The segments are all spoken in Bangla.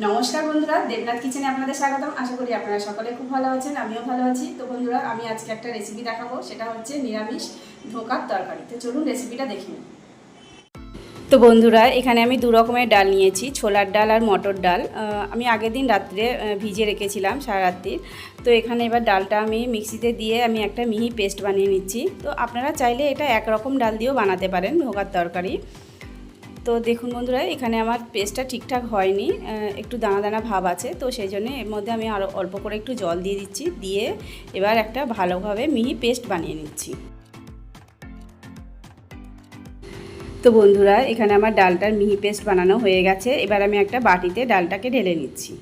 নমস্কার বন্ধুরা, দেবনাথ কিচেনে আপনাদের স্বাগতম। আশা করি আপনারা সকলে খুব ভালো আছেন, আমিও ভালো আছি। তো বন্ধুরা, আমি আজকে একটা রেসিপি দেখাবো, সেটা হচ্ছে নিরামিষ ধোকার তরকারি। তো চলুন রেসিপিটা দেখে নিই। তো বন্ধুরা, এখানে আমি দু রকমের ডাল নিয়েছি, ছোলার ডাল আর মটর ডাল। আমি আগের দিন রাত্রে ভিজিয়ে রেখেছিলাম সারা রাত্রির। তো এখানে এবার ডালটা আমি মিক্সিতে দিয়ে আমি একটা মিহি পেস্ট বানিয়ে নিচ্ছি। তো আপনারা চাইলে এটা একরকম ডাল দিয়েও বানাতে পারেন ধোকার তরকারি। তো দেখুন বন্ধুরা, এখানে আমার পেস্টটা ঠিকঠাক হয়নি, একটু দানা দানা ভাব আছে। তো সেই জন্য এর মধ্যে আমি আরও অল্প করে একটু জল দিয়ে দিচ্ছি, দিয়ে এবার একটা ভালোভাবে মিহি পেস্ট বানিয়ে নিচ্ছি। তো বন্ধুরা, এখানে আমার ডালটার মিহি পেস্ট বানানো হয়ে গেছে। এবার আমি একটা বাটিতে ডালটাকে ঢেলে নিচ্ছি।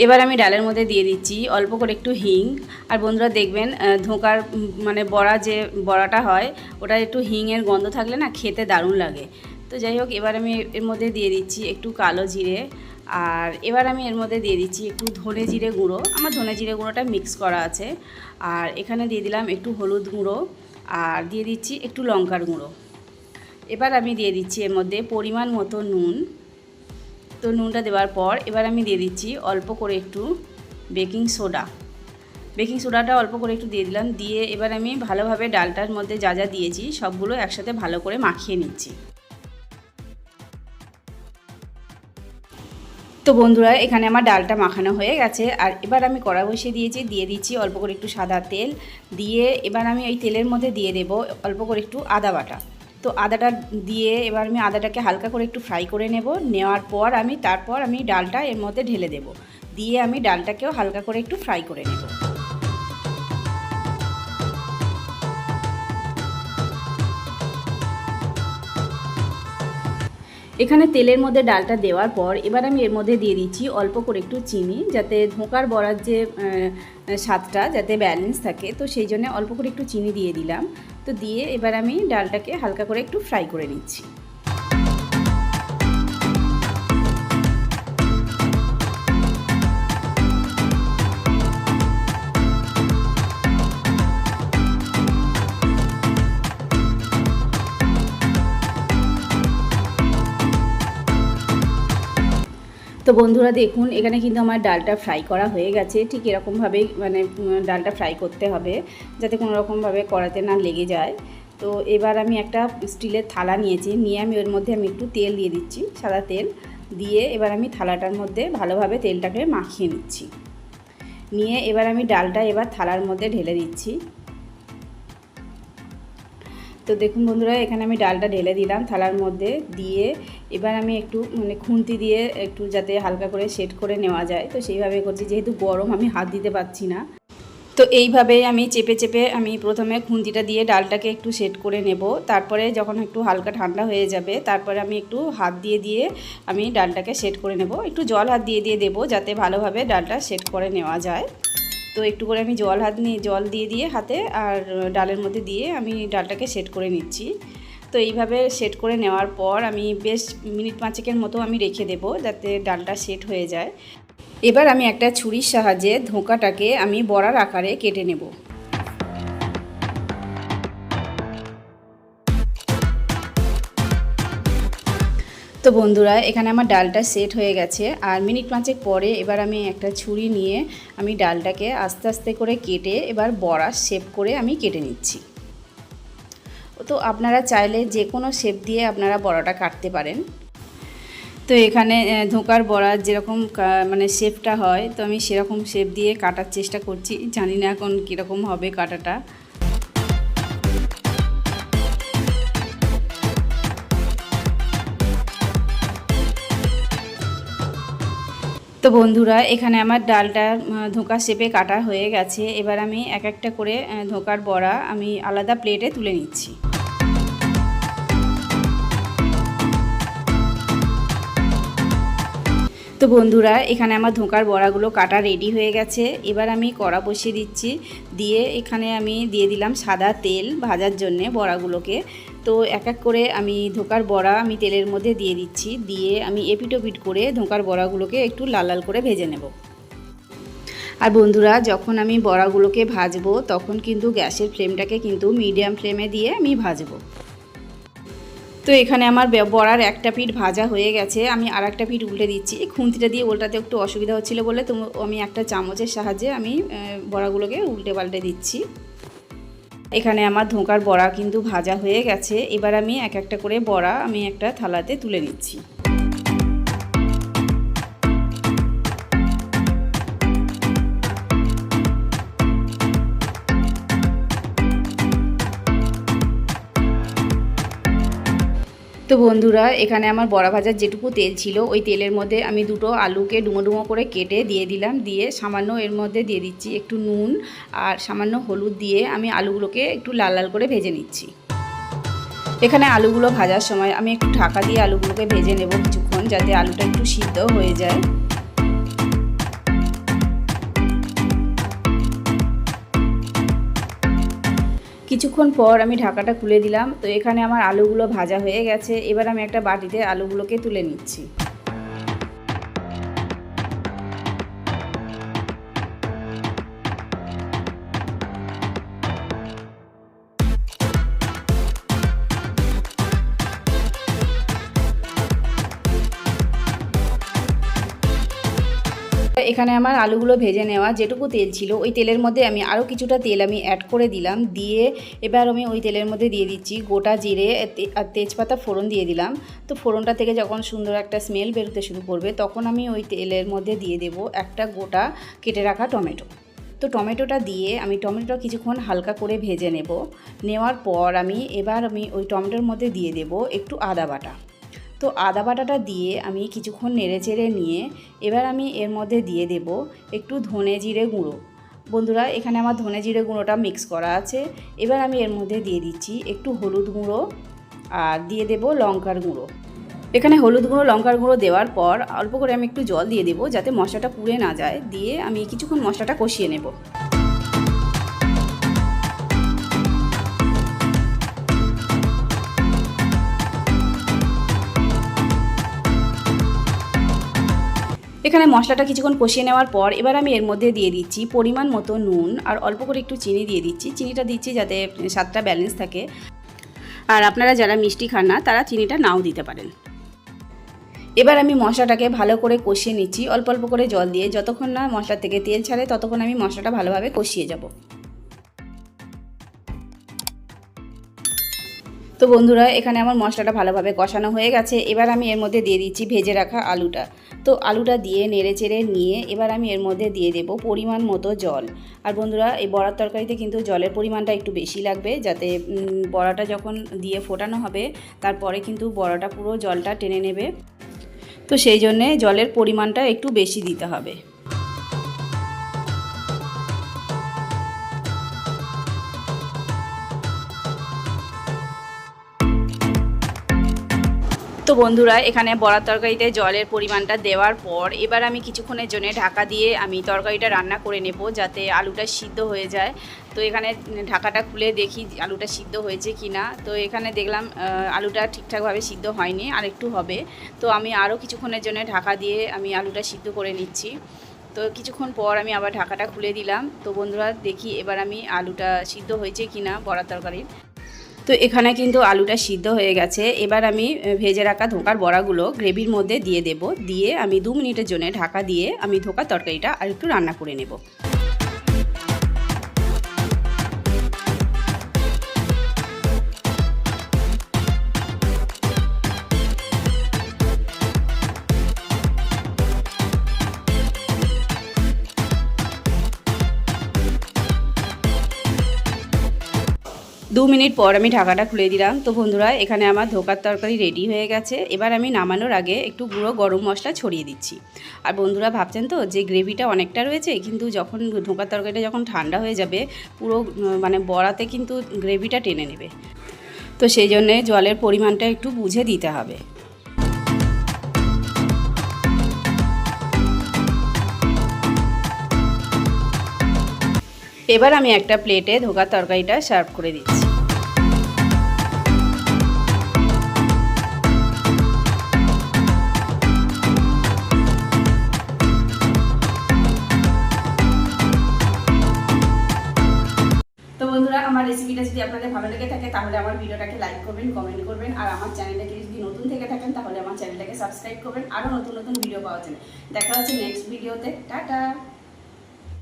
এবার আমি ডালের মধ্যে দিয়ে দিচ্ছি অল্প করে একটু হিং। আর বন্ধুরা দেখবেন, ধোঁকার মানে বড়া যে বড়াটা হয়, ওটা একটু হিংয়ের গন্ধ থাকলে না খেতে দারুণ লাগে। তো যাই হোক, এবার আমি এর মধ্যে দিয়ে দিচ্ছি একটু কালো জিরে। আর এবার আমি এর মধ্যে দিয়ে দিচ্ছি একটু ধনে জিরে গুঁড়ো। আমার ধনে জিরে গুঁড়োটা মিক্স করা আছে। আর এখানে দিয়ে দিলাম একটু হলুদ গুঁড়ো, আর দিয়ে দিচ্ছি একটু লঙ্কার গুঁড়ো। এবার আমি দিয়ে দিচ্ছি এর মধ্যে পরিমাণ মতো নুন। তো নুনটা দেওয়ার পর এবার আমি দিয়ে দিচ্ছি অল্প করে একটু বেকিং সোডা। বেকিং সোডাটা অল্প করে একটু দিয়ে দিলাম, দিয়ে এবার আমি ভালোভাবে ডালটার মধ্যে যা যা দিয়েছি সবগুলো একসাথে ভালো করে মাখিয়ে নিচ্ছি। তো বন্ধুরা, এখানে আমার ডালটা মাখানো হয়ে গেছে। আর এবার আমি কড়া বসিয়ে দিয়েছি, দিয়ে দিচ্ছি অল্প করে একটু সাদা তেল। দিয়ে এবার আমি ওই তেলের মধ্যে দিয়ে দেবো অল্প করে একটু আদা বাটা। তো আদাটা দিয়ে এবার আমি আদাটাকে হালকা করে একটু ফ্রাই করে নেওয়ার পর তারপর আমি ডালটা এর মধ্যে ঢেলে দেব, দিয়ে আমি ডালটাকেও হালকা করে একটু ফ্রাই করে নেব। এখানে তেলের মধ্যে ডালটা দেওয়ার পর এবার আমি এর মধ্যে দিয়ে দিচ্ছি অল্প করে একটু চিনি, যাতে ধোঁকার বড়ার যে স্বাদটা যাতে ব্যালেন্স থাকে। তো সেই জন্য অল্প করে একটু চিনি দিয়ে দিলাম। তো দিয়ে এবার আমি ডালটাকে হালকা করে একটু ফ্রাই করে নিচ্ছি। তো বন্ধুরা দেখুন, এখানে কিন্তু আমার ডালটা ফ্রাই করা হয়ে গেছে। ঠিক এরকমভাবেই মানে ডালটা ফ্রাই করতে হবে, যাতে কোনো রকমভাবে কড়াতে না লেগে যায়। তো এবার আমি একটা স্টিলের থালা নিয়েছি, নিয়ে আমি ওর মধ্যে আমি একটু তেল দিয়ে দিচ্ছি, সাদা তেল। দিয়ে এবার আমি থালাটার মধ্যে ভালোভাবে তেলটাকে মাখিয়ে নিচ্ছি। নিয়ে এবার আমি ডালটা এবার থালার মধ্যে ঢেলে দিচ্ছি। তো দেখুন বন্ধুরা, এখানে আমি ডালটা ঢেলে দিলাম থালার মধ্যে। দিয়ে এবার আমি একটু মানে খুন্তি দিয়ে একটু যাতে হালকা করে সেট করে নেওয়া যায়, তো সেইভাবে করছি। যেহেতু গরম, আমি হাত দিতে পারছি না। তো এইভাবেই আমি চেপে চেপে আমি প্রথমে খুন্তিটা দিয়ে ডালটাকে একটু সেট করে নেব। তারপরে যখন একটু হালকা ঠান্ডা হয়ে যাবে, তারপরে আমি একটু হাত দিয়ে দিয়ে আমি ডালটাকে সেট করে নেব। একটু জল হাত দিয়ে দিয়ে দেবো, যাতে ভালোভাবে ডালটা সেট করে নেওয়া যায়। তো একটু করে আমি জল দিয়ে দিয়ে হাতে আর ডালের মধ্যে দিয়ে আমি ডালটাকে সেট করে নিচ্ছি। তো এইভাবে সেট করে নেওয়ার পর আমি বেশ মিনিট 5 মতো আমি রেখে দেব, যাতে ডালটা সেট হয়ে যায়। এবার আমি একটা ছুরির সাহায্যে ধোঁকাটাকে আমি বড়ার আকারে কেটে নেব। তো বন্ধুরা, এখানে আমার ডালটা সেট হয়ে গেছে। আর মিনিট 5 পরে এবার আমি একটা ছুরি নিয়ে আমি ডালটাকে আস্তে আস্তে করে কেটে এবার বড়ার শেপ করে আমি কেটে নিচ্ছি। তো আপনারা চাইলে যে কোনো শেপ দিয়ে আপনারা বড়াটা কাটতে পারেন। তো এখানে ধোঁকার বড়ার যেরকম মানে শেপটা হয়, তো আমি সেরকম শেপ দিয়ে কাটার চেষ্টা করছি। জানি না এখন কীরকম হবে কাটাটা। তো বন্ধুরা, এখানে আমার ডালটা ধোঁকা শেপে কাটা হয়ে গেছে। এবার আমি এক একটা করে ধোঁকার বড়া আমি আলাদা প্লেটে তুলে নিচ্ছি। তো বন্ধুরা, এখানে আমার ধোঁকার বড়াগুলো কাটা রেডি হয়ে গেছে। এবার আমি কড়া বসিয়ে দিচ্ছি, দিয়ে এখানে আমি দিয়ে দিলাম সাদা তেল ভাজার জন্যে বড়াগুলোকে। তো এক এক করে আমি ধোঁকার বড়া আমি তেলের মধ্যে দিয়ে দিচ্ছি, দিয়ে আমি এপিট ওপিট করে ধোঁকার বড়াগুলোকে একটু লাল লাল করে ভেজে নেব। আর বন্ধুরা, যখন আমি বড়াগুলোকে ভাজবো তখন কিন্তু গ্যাসের ফ্লেমটাকে কিন্তু মিডিয়াম ফ্লেমে দিয়ে আমি ভাজবো। তো এখানে আমার বড়ার একটা পিঠ ভাজা হয়ে গেছে, আমি আর একটা পিঠ উল্টে দিচ্ছি। খুন্তিটা দিয়ে উল্টাতে একটু অসুবিধা হচ্ছিলো বলে তো আমি একটা চামচের সাহায্যে আমি বড়াগুলোকে উল্টে পাল্টে দিচ্ছি। এখানে আমার ধোঁকার বড়া কিন্তু ভাজা হয়ে গেছে। এবার আমি এক একটা করে বড়া আমি একটা থালাতে তুলে নিচ্ছি। তো বন্ধুরা, এখানে আমার বড়া ভাজার যেটুকু তেল ছিল ওই তেলের মধ্যে আমি দুটো আলুকে ডুমো ডুমো করে কেটে দিয়ে দিলাম। দিয়ে সামান্য এর মধ্যে দিয়ে দিচ্ছি একটু নুন আর সামান্য হলুদ দিয়ে আমি আলুগুলোকে একটু লাল লাল করে ভেজে নিচ্ছি। এখানে আলুগুলো ভাজার সময় আমি একটু ঢাকা দিয়ে আলুগুলোকে ভেজে নেব কিছুক্ষণ, যাতে আলুটা একটু সিদ্ধ হয়ে যায়। কিছুক্ষণ পর আমি ঢাকাটা খুলে দিলাম। তো এখানে আমার আলুগুলো ভাজা হয়ে গেছে। এবার আমি একটা বাটিতে আলুগুলোকে তুলে নিচ্ছি। এখানে আমার আলুগুলো ভেজে নেওয়া যেটুকু তেল ছিল ওই তেলের মধ্যে আমি আরও কিছুটা তেল আমি অ্যাড করে দিলাম। দিয়ে এবার আমি ওই তেলের মধ্যে দিয়ে দিচ্ছি গোটা জিরে আর তেজপাতা ফোড়ন দিয়ে দিলাম। তো ফোড়নটা থেকে যখন সুন্দর একটা স্মেল বেরোতে শুরু করবে তখন আমি ওই তেলের মধ্যে দিয়ে দেব একটা গোটা কেটে রাখা টমেটো। তো টমেটোটা দিয়ে আমি টমেটোটা কিছুক্ষণ হালকা করে ভেজে নেওয়ার পর আমি ওই টমেটোর মধ্যে দিয়ে দেব একটু আদা বাটা। তো আদা বাটাটা দিয়ে আমি কিছুক্ষণ নেড়েচেড়ে নিয়ে এবার আমি এর মধ্যে দিয়ে দেব একটু ধনে জিরে গুঁড়ো। বন্ধুরা, এখানে আমার ধনে জিরে গুঁড়োটা মিক্স করা আছে। এবার আমি এর মধ্যে দিয়ে দিচ্ছি একটু হলুদ গুঁড়ো আর দিয়ে দেব লঙ্কার গুঁড়ো। এখানে হলুদ গুঁড়ো লঙ্কার গুঁড়ো দেওয়ার পর অল্প করে আমি একটু জল দিয়ে দেব যাতে মশলাটা পুড়ে না যায়। দিয়ে আমি কিছুক্ষণ মশলাটা কষিয়ে নেব। এখানে মশলাটা কিছুক্ষণ কষিয়ে নেওয়ার পর এবার আমি এর মধ্যে দিয়ে দিচ্ছি পরিমাণ মতো নুন আর অল্প করে একটু চিনি দিয়ে দিচ্ছি। চিনিটা দিচ্ছি যাতে স্বাদটা ব্যালেন্স থাকে। আর আপনারা যারা মিষ্টি খান না তারা চিনিটা নাও দিতে পারেন। এবার আমি মশলাটাকে ভালো করে কষিয়ে নিচ্ছি অল্প অল্প করে জল দিয়ে। যতক্ষণ না মশলা থেকে তেল ছাড়ে ততক্ষণ আমি মশলাটা ভালোভাবে কষিয়ে যাব। তো বন্ধুরা, এখানে আমার মশলাটা ভালোভাবে কষানো হয়ে গেছে। এবার আমি এর মধ্যে দিয়ে দিচ্ছি ভেজে রাখা আলুটা। তো আলুটা দিয়ে নেড়েচেড়ে নিয়ে এবার আমি এর মধ্যে দিয়ে দেব পরিমাণ মতো জল। আর বন্ধুরা, এই বড়ার তরকারিতে কিন্তু জলের পরিমাণটা একটু বেশি লাগবে, যাতে বড়াটা যখন দিয়ে ফোটানো হবে তারপরে কিন্তু বড়াটা পুরো জলটা টেনে নেবে। তো সেই জন্যে জলের পরিমাণটা একটু বেশি দিতে হবে। তো বন্ধুরা, এখানে বড়ার তরকারিতে জলের পরিমাণটা দেওয়ার পর এবার আমি কিছুক্ষণের জন্য ঢাকা দিয়ে আমি তরকারিটা রান্না করে নেব যাতে আলুটা সিদ্ধ হয়ে যায়। তো এখানে ঢাকাটা খুলে দেখি আলুটা সিদ্ধ হয়েছে কি না। তো এখানে দেখলাম আলুটা ঠিকঠাকভাবে সিদ্ধ হয়নি, আর একটু হবে। তো আমি আরও কিছুক্ষণের জন্য ঢাকা দিয়ে আমি আলুটা সিদ্ধ করে নিচ্ছি। তো কিছুক্ষণ পর আমি আবার ঢাকাটা খুলে দিলাম। তো বন্ধুরা, দেখি এবার আমি আলুটা সিদ্ধ হয়েছে কি না বড়ার তরকারির। তো এখানে কিন্তু আলুটা সিদ্ধ হয়ে গেছে। এবার আমি ভেজে রাখা ধোঁকার বড়াগুলো গ্রেভির মধ্যে দিয়ে দেব। দিয়ে আমি 2 মিনিটের জন্য ঢাকা দিয়ে আমি ধোঁকার তরকারিটা আর একটু রান্না করে নেব। 2 মিনিট পর আমি ঢাকাটা খুলে দিলাম। তো বন্ধুরা, এখানে আমার ধোকার তরকারি রেডি হয়ে গেছে। এবার আমি নামানোর আগে একটু গুঁড়ো গরম মশলা ছড়িয়ে দিচ্ছি। আর বন্ধুরা ভাবছেন তো যে গ্রেভিটা অনেকটা রয়েছে, কিন্তু যখন ধোকার তরকারিটা যখন ঠান্ডা হয়ে যাবে পুরো মানে বড়াতে কিন্তু গ্রেভিটা টেনে নেবে। তো সেই জন্যে জলের পরিমাণটা একটু বুঝে দিতে হবে। এবার আমি একটা প্লেটে ধোকার তরকারিটা সার্ভ করে দিচ্ছি। রেসিপিটা যদি আপনাদের ভালো লেগে থাকে তাহলে আমার ভিডিওটাকে লাইক করবেন, কমেন্ট করবেন, আর আমার চ্যানেলটাকে যদি নতুন থেকে থাকেন তাহলে আমার চ্যানেলটাকে সাবস্ক্রাইব করবেন, আরও নতুন নতুন ভিডিও পাওয়ার জন্য। দেখা হচ্ছে নেক্সট ভিডিওতে। টাটা।